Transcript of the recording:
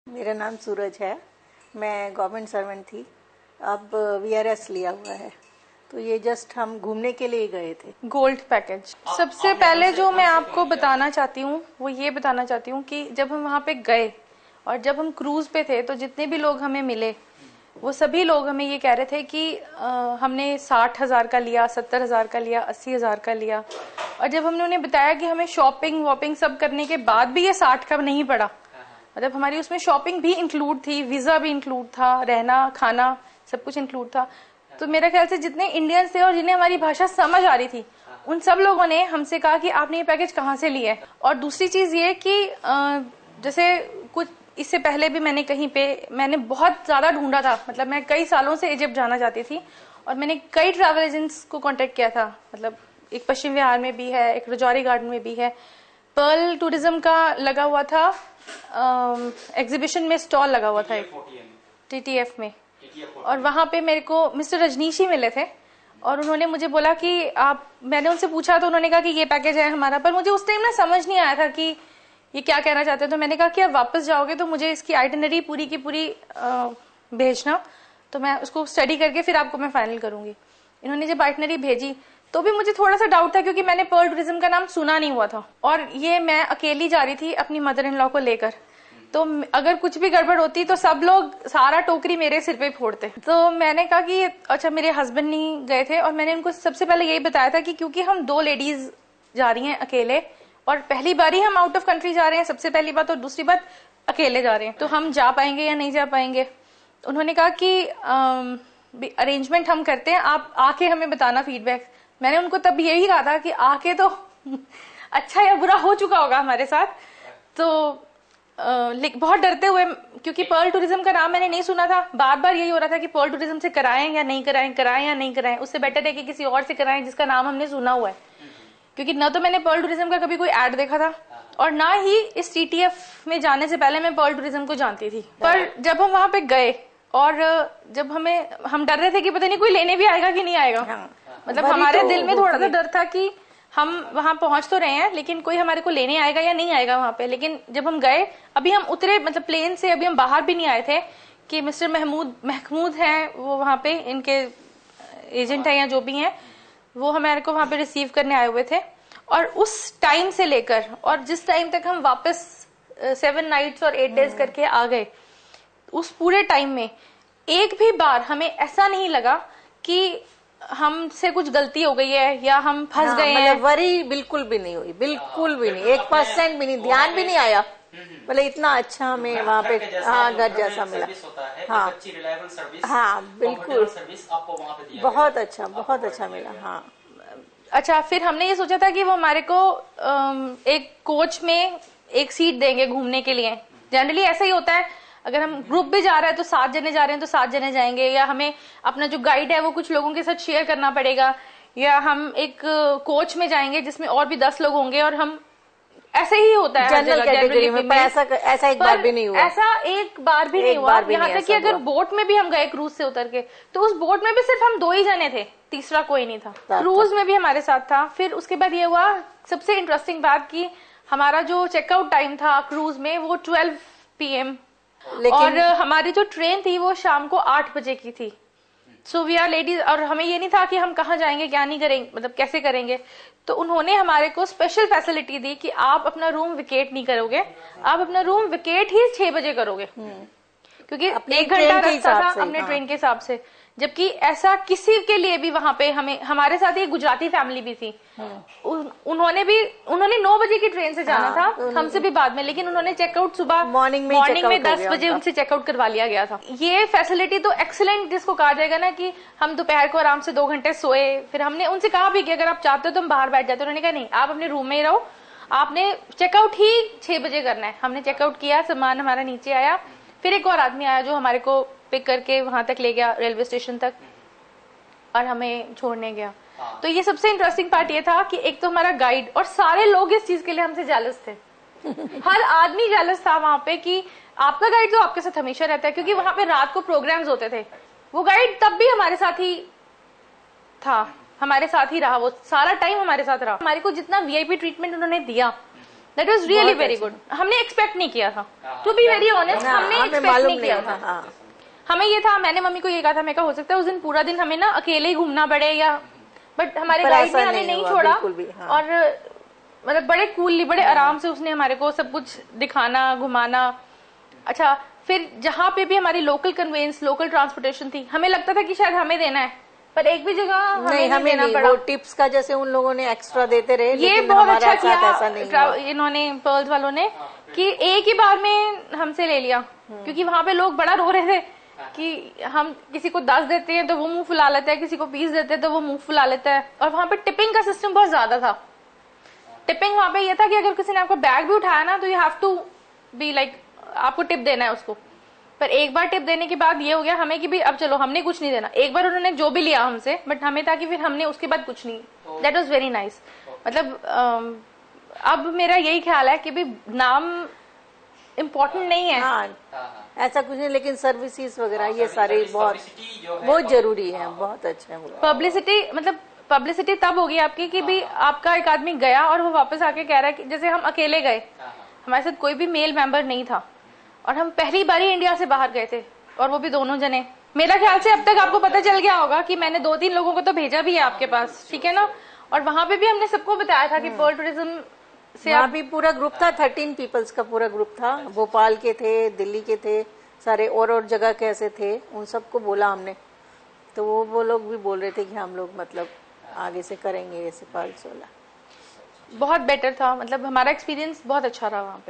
मेरा नाम सूरज है। मैं गवर्नमेंट सर्वेंट थी, अब वीआरएस लिया हुआ है। तो ये जस्ट हम घूमने के लिए गए थे। Gold package. सबसे पहले जो मैं आपको बताना चाहती हूँ वो ये बताना चाहती हूँ कि जब हम वहाँ पे गए और जब हम क्रूज पे थे तो जितने भी लोग हमें मिले वो सभी लोग हमें ये कह रहे थे कि हमने 60,000 का लिया, 70,000 का लिया, 80,000 का लिया। और जब हमने उन्हें बताया कि हमें शॉपिंग वॉपिंग सब करने के बाद भी ये 60 का नहीं पड़ा, मतलब हमारी उसमें शॉपिंग भी इंक्लूड थी, वीजा भी इंक्लूड था, रहना खाना सब कुछ इंक्लूड था। तो मेरा ख्याल से जितने इंडियंस थे और जिन्हें हमारी भाषा समझ आ रही थी उन सब लोगों ने हमसे कहा कि आपने ये पैकेज कहाँ से लिया है। और दूसरी चीज ये कि जैसे कुछ इससे पहले भी मैंने बहुत ज्यादा ढूंढा था, मतलब मैं कई सालों से इजिप्ट जाना चाहती थी और मैंने कई ट्रैवल एजेंट्स को कांटेक्ट किया था। मतलब एक पश्चिम विहार में भी है, एक रजौरी गार्डन में भी है। पर्ल टूरिज्म का लगा हुआ था, एग्जीबिशन में स्टॉल लगा हुआ था TTF में, और वहां पे मेरे को मिस्टर रजनीशी मिले थे और उन्होंने मुझे बोला कि मैंने उनसे पूछा तो उन्होंने कहा कि ये पैकेज है हमारा, पर मुझे उस टाइम ना समझ नहीं आया था कि ये क्या कहना चाहते हैं। तो मैंने कहा कि आप वापस जाओगे तो मुझे इसकी आइटिनरी पूरी की पूरी भेजना, तो मैं उसको स्टडी करके फिर आपको मैं फाइनल करूंगी। इन्होंने जब आइटिनरी भेजी तो भी मुझे थोड़ा सा डाउट था क्योंकि मैंने पर्ल टूरिज्म का नाम सुना नहीं हुआ था और ये मैं अकेली जा रही थी अपनी मदर इन लॉ को लेकर। तो अगर कुछ भी गड़बड़ होती तो सब लोग सारा टोकरी मेरे सिर पे फोड़ते। तो मैंने कहा कि अच्छा, मेरे हस्बैंड नहीं गए थे और मैंने उनको सबसे पहले यही बताया था कि क्योंकि हम 2 लेडीज जा रही हैं अकेले और पहली बार ही हम आउट ऑफ कंट्री जा रहे हैं, सबसे पहली बात, और दूसरी बात अकेले जा रहे हैं, तो हम जा पाएंगे या नहीं जा पाएंगे। उन्होंने कहा कि अरेंजमेंट हम करते हैं, आप आके हमें बताना फीडबैक। मैंने उनको तब यही कहा था कि आके तो अच्छा या बुरा हो चुका होगा हमारे साथ। तो बहुत डरते हुए, क्योंकि पर्ल टूरिज्म का नाम मैंने नहीं सुना था, बार बार यही हो रहा था कि पर्ल टूरिज्म से कराएं या नहीं कराएं, कराएं या नहीं कराएं, उससे बेटर है कि किसी और से कराएं जिसका नाम हमने सुना हुआ है। क्योंकि न तो मैंने पर्ल टूरिज्म का कभी कोई ऐड देखा था और ना ही इस TTF में जाने से पहले मैं पर्ल टूरिज्म को जानती थी। पर जब हम वहां पे गए और जब हम डर रहे थे कि पता नहीं कोई लेने भी आएगा कि नहीं आएगा, मतलब हमारे दिल में थोड़ा सा डर था कि हम वहां पहुंच तो रहे हैं लेकिन कोई हमारे को लेने आएगा या नहीं आएगा वहां पे। लेकिन जब हम गए, अभी हम उतरे, मतलब प्लेन से अभी हम बाहर भी नहीं आए थे कि मिस्टर महमूद हैं, वो वहां पे इनके एजेंट है या जो भी हैं, वो हमारे को वहां पे रिसीव करने आए हुए थे। और उस टाइम से लेकर और जिस टाइम तक हम वापस 7 नाइट्स और 8 डेज करके आ गए, उस पूरे टाइम में एक भी बार हमें ऐसा नहीं लगा कि हमसे कुछ गलती हो गई है या हम फंस गए हैं। मतलब वरी बिल्कुल भी नहीं हुई, बिल्कुल भी नहीं, 1% भी नहीं, ध्यान भी नहीं आया। मतलब इतना अच्छा हमें वहाँ पे घर जैसा मिला। हाँ हाँ, बिल्कुल, बहुत अच्छा मिला। हाँ, अच्छा, फिर हमने ये सोचा था कि वो हमारे को एक कोच में एक सीट देंगे घूमने के लिए। जनरली ऐसा ही होता है, अगर हम ग्रुप भी जा रहा है तो 7 जने जा रहे हैं तो 7 जने जाएंगे, या हमें अपना जो गाइड है वो कुछ लोगों के साथ शेयर करना पड़ेगा, या हम एक कोच में जाएंगे जिसमें और भी 10 लोग होंगे। और हम ऐसे ही होता है जनरल कैटेगरी में, ऐसा एक बार भी नहीं हुआ। ऐसा एक बार भी नहीं हुआ। यहाँ तक कि अगर बोट में भी हम गए क्रूज से उतर के, तो उस बोट में भी सिर्फ हम 2 ही जने थे, तीसरा कोई नहीं था। क्रूज में भी हमारे साथ था। फिर उसके बाद ये हुआ, सबसे इंटरेस्टिंग बात, कि हमारा जो चेकआउट टाइम था क्रूज में वो 12 PM, और हमारी जो ट्रेन थी वो शाम को 8 बजे की थी। सो वी आर लेडीज, और हमें ये नहीं था कि हम कहाँ जाएंगे, क्या नहीं करेंगे, मतलब कैसे करेंगे। तो उन्होंने हमारे को स्पेशल फैसिलिटी दी कि आप अपना रूम विकेट नहीं करोगे, आप अपना रूम विकेट ही 6 बजे करोगे, क्योंकि 1 घंटा रास्ता था अपने ट्रेन के हिसाब से। जबकि ऐसा किसी के लिए भी वहां पे हमारे साथ एक गुजराती फैमिली भी थी, उन्होंने 9 बजे की ट्रेन से जाना था, हमसे भी बाद में, लेकिन उन्होंने चेकआउट सुबह मॉर्निंग में 10 बजे उनसे चेकआउट करवा लिया गया था। ये फैसिलिटी तो एक्सीलेंट जिसको कहा जाएगा ना, कि हम दोपहर को आराम से 2 घंटे सोए। फिर हमने उनसे कहा भी कि अगर आप चाहते हो तो हम बाहर बैठ जाते। उन्होंने कहा नहीं, आप अपने रूम में ही रहो, आपने चेकआउट ही 6 बजे करना है। हमने चेकआउट किया, सामान हमारा नीचे आया, फिर एक और आदमी आया जो हमारे को पिक करके वहां तक ले गया, रेलवे स्टेशन तक, और हमें छोड़ने गया। तो ये सबसे इंटरेस्टिंग पार्ट ये था कि एक तो हमारा गाइड, और सारे लोग इस चीज के लिए हमसे जेलस थे। हर आदमी जेलस था वहां पे कि आपका गाइड जो आपके साथ हमेशा रहता है, क्योंकि वहां पे रात को प्रोग्राम्स होते थे, वो गाइड तब भी हमारे साथ ही था, हमारे साथ ही रहा, वो सारा टाइम हमारे साथ रहा। हमारे को जितना VIP ट्रीटमेंट उन्होंने दिया that was really very good. हमने एक्सपेक्ट नहीं किया था, टू बी वेरी ऑनेस्ट, हमने एक्सपेक्ट नहीं किया था। हमें ये था, मैंने मम्मी को ये कहा था, मैं कहा हो सकता है उस दिन पूरा दिन हमें ना अकेले ही घूमना पड़े, या बट हमारे गाइड ने हमें नहीं छोड़ा। और मतलब बड़े कूलली, बड़े आराम से उसने हमारे को सब कुछ दिखाना, घुमाना। अच्छा, फिर जहाँ पे भी हमारी लोकल कन्वेंस, लोकल ट्रांसपोर्टेशन थी, हमें लगता था कि शायद हमें देना है, पर एक भी जगह हमें नहीं देना पड़ा। वो टिप्स का जैसे उन लोगों ने एक्स्ट्रा देते रहे, ये बहुत अच्छा किया इन्होंने, पर्ल्स वालों ने, कि एक ही बार में हमसे ले लिया, क्योंकि वहां पे लोग बड़ा रो रहे थे कि हम किसी को 10 देते हैं तो वो मुंह फुला लेता है, किसी को 20 देते हैं तो वो मुंह फुला लेता है। और वहां पे टिपिंग का सिस्टम बहुत ज्यादा था। टिपिंग वहां पे ये था कि अगर किसी ने आपको बैग भी उठाया ना, तो you have to be like, आपको टिप देना है उसको। पर एक बार टिप देने के बाद ये हो गया हमें कि भी अब चलो हमने कुछ नहीं देना। एक बार उन्होंने जो भी लिया हमसे, बट हमें था कि फिर हमने उसके बाद कुछ नहीं। That was very nice. मतलब अब मेरा यही ख्याल है कि भी नाम इम्पोर्टेंट नहीं है। ऐसा कुछ नहीं, लेकिन सर्विसेज वगैरह ये सारे बहुत जरूरी है, बहुत अच्छा है। पब्लिसिटी, मतलब पब्लिसिटी तब होगी आपकी कि भी आपका एक आदमी गया और वो वापस आके कह रहा है कि जैसे हम अकेले गए, हमारे साथ कोई भी मेल मेंबर नहीं था, और हम पहली बार ही इंडिया से बाहर गए थे, और वो भी दोनों जने। मेरा ख्याल से अब तक आपको पता चल गया होगा कि मैंने 2-3 लोगों को तो भेजा भी है आपके पास, ठीक है ना। और वहां पे भी हमने सबको बताया था कि पर्ल टूरिज्म से वहाँ भी पूरा ग्रुप था, 13 पीपल्स का पूरा ग्रुप था। भोपाल के थे, दिल्ली के थे, सारे और जगह कैसे थे, उन सबको बोला हमने। तो वो लोग भी बोल रहे थे कि हम लोग मतलब आगे से करेंगे ऐसे पर्ल्स वाला। बहुत बेटर था, मतलब हमारा एक्सपीरियंस बहुत अच्छा रहा वहाँ पे।